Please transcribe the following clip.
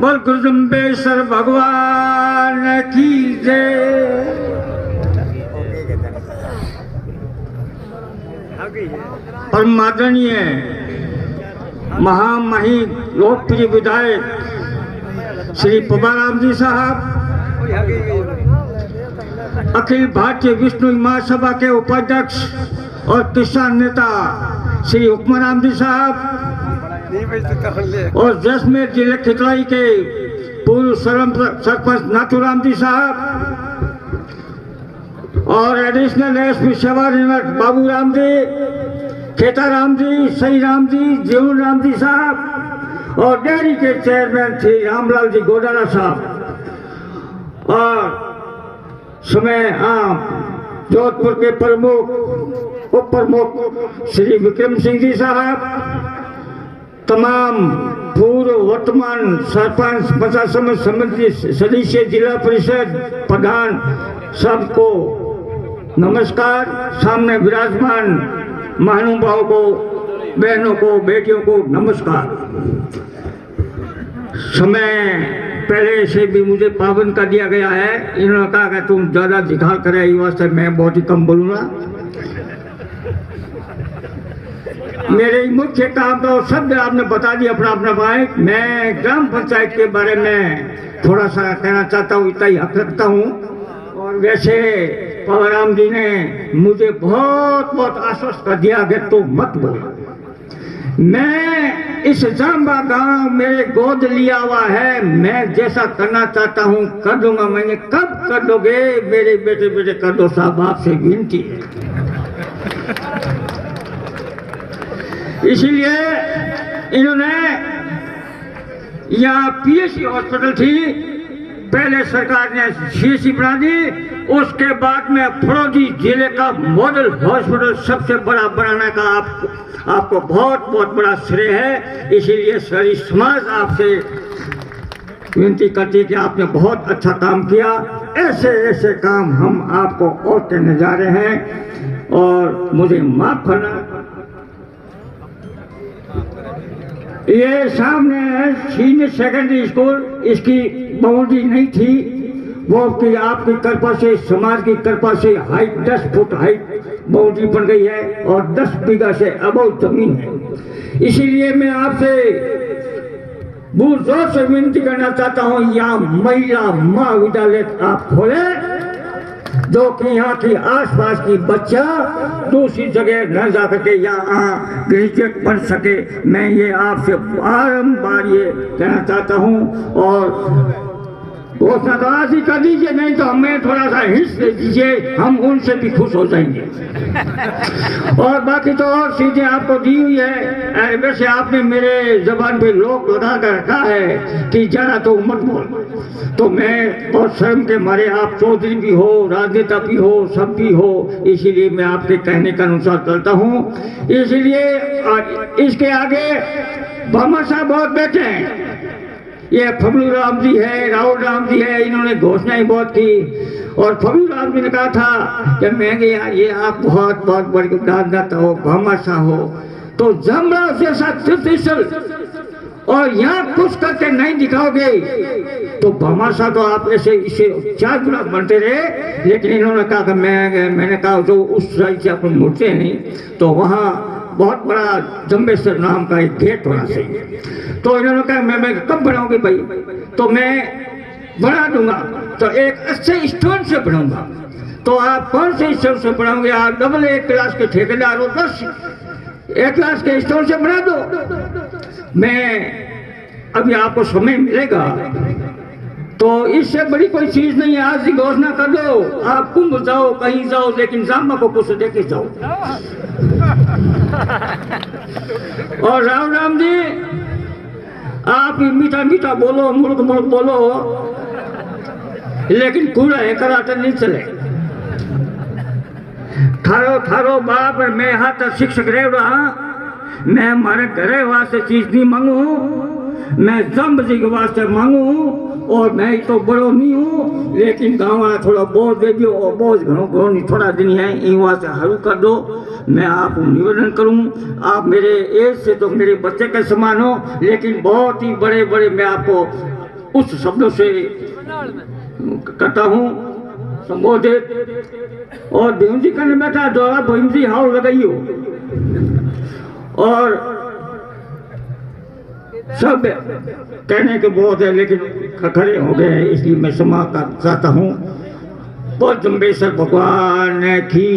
बोल गुरुजम्बेश्वर भगवान की जय। परम आदरणीय महामहिम लोकप्रिय विधायक श्री पबाराम जी साहब, अखिल भारतीय विष्णु महासभा के उपाध्यक्ष और किसान नेता श्री हुक्मराम जी साहब, और जैसलमेर जिले खितलाई के पूर्व सरपंच नाथूराम जी साहब, और एडिशनल एसपी सेवानिवृत्त बाबू राम जी, खेताराम जी, सही राम जी, जीवन राम जी साहब, और डेयरी के चेयरमैन श्री रामलाल जी गोडारा साहब, और समय आप जोधपुर के प्रमुख उप प्रमुख श्री विक्रम सिंह जी साहब, तमाम पूर्व वर्तमान सरपंच प्रशासन समिति सदस्य, जिला परिषद प्रधान, सबको नमस्कार। सामने विराजमान महानुभावों को, बहनों को, बेटियों को नमस्कार। समय पहले से भी मुझे पाबंद कर दिया गया है। इन्होंने कहा कि तुम ज्यादा दिखा करे, इस वास्ते मैं बहुत ही कम बोलूँगा। मेरे मुख्य काम तो सब आपने बता दिया अपना अपना भाई। मैं ग्राम पंचायत के बारे में थोड़ा सा कहना चाहता हूँ, इतना ही हक रखता हूँ। और वैसे पवाराम जी ने मुझे बहुत बहुत आश्वस्त कर दिया कि तो मत बोलो। मैं इस जाम्बा गांव मेरे गोद लिया हुआ है, मैं जैसा करना चाहता हूँ कर दूंगा। मैंने कब कर दोगे मेरे बेटे बेटे, कर दो साहब, आपसे विनती है। इसीलिए इन्होंने यहाँ पीएचसी हॉस्पिटल थी, पहले सरकार ने सीएचसी बना दी। उसके बाद में फरोजी जिले का मॉडल हॉस्पिटल सबसे बड़ा बनाने का आपको बहुत बहुत बड़ा श्रेय है। इसीलिए सारी समाज आपसे विनती करती है कि आपने बहुत अच्छा काम किया। ऐसे ऐसे काम हम आपको और करने जा रहे हैं, और मुझे माफ करना। ये सामने है सीनियर सेकेंडरी स्कूल, इसकी बाउंड्री नहीं थी, वो की आपकी कृपा से, समाज की कृपा से हाइट 10 फुट हाइट बाउंड्री बन गई है, और 10 बीघा से अबव जमीन है। इसीलिए मैं आपसे बहुत जोर से विनती करना चाहता हूँ, यहाँ महिला महाविद्यालय आप खोले, जो कि यहाँ की आसपास की बच्चा दूसरी जगह न जा करके यहाँ ग्रेजुएट बन सके। मैं ये आपसे बारंबार ये कहना चाहता हूँ, और घोषणा तो आज ही कर दीजिए, नहीं तो हमें थोड़ा सा हिस्स दे दीजिए, हम उनसे भी खुश हो जाएंगे। और बाकी तो और चीजें आपको दी हुई है। वैसे आपने मेरे जबान पे लोग लगा कर रखा है कि जरा तो मत बोल, तो मैं बहुत शर्म के मारे, आप चौधरी भी हो, राजनेता भी हो, सब भी हो, इसीलिए मैं आपके कहने के अनुसार चलता हूँ। इसीलिए इसके आगे भामा साहब बहुत बैठे हैं, ये फबलू राम जी है, राहुल राम जी है, इन्होंने घोषणाएं बहुत की। और फबलू राम जी ने कहा था कि महंगे ये आप बहुत बहुत बड़ी दानदाता हो, भामाशाह हो, तो जमरा जैसा तीर्थस्थल और यहाँ कुछ करके नहीं दिखाओगे तो भामाशाह तो आप ऐसे इसे 4 गुना बनते रहे। लेकिन इन्होंने कहा कि मैंने कहा जो उस साइड से अपन मुड़ते नहीं, तो वहाँ बहुत बड़ा जम्बेश्वर नाम का एक गेट होना चाहिए। तो इन्होंने कहा मैं कब बनाऊंगी भाई, तो मैं बना दूंगा, तो एक अच्छे स्टोन से बनाऊंगा। तो आप कौन से स्टोन से बनाओगे? आप डबल एक क्लास के ठेकेदार हो, 10 एक क्लास के स्टोन से बना दो। मैं अभी आपको समय मिलेगा, तो इससे बड़ी कोई चीज नहीं है। आज ही घोषणा कर दो, आप कुंभ जाओ, कहीं जाओ, लेकिन जामा को कुछ देखे जाओ। और राम जी, आप मीठा मीठा बोलो, मुल्क मुल्क बोलो, लेकिन कूड़ा है कराटे नहीं चले। थारो थारो बाप मैं हाथ शिक्षक रह रहा, मैं हमारे घरे वास्ते चीज नहीं मांगू, मैं जम्ब जी के वास्ते मांगू। और मैं तो बड़ो नहीं हूँ, लेकिन गाँव वाला थोड़ा बोझ दे दियो, और बोझ घणो नहीं थोड़ा दिन है, इन वास्ते हरू कर दो। मैं आपको निवेदन करूँ, आप मेरे एज से तो मेरे बच्चे के समान हो, लेकिन बहुत ही बड़े बड़े मैं आपको उस शब्दों से करता हूँ संबोधित। और भीमजी करने बैठा द्वारा भीमजी हाउ लगाई हो और सब कहने के बहुत है, लेकिन खड़े हो गए हैं, इसलिए मैं समाप्त चाहता हूँ। बहुत जम्बेश्वर भगवान की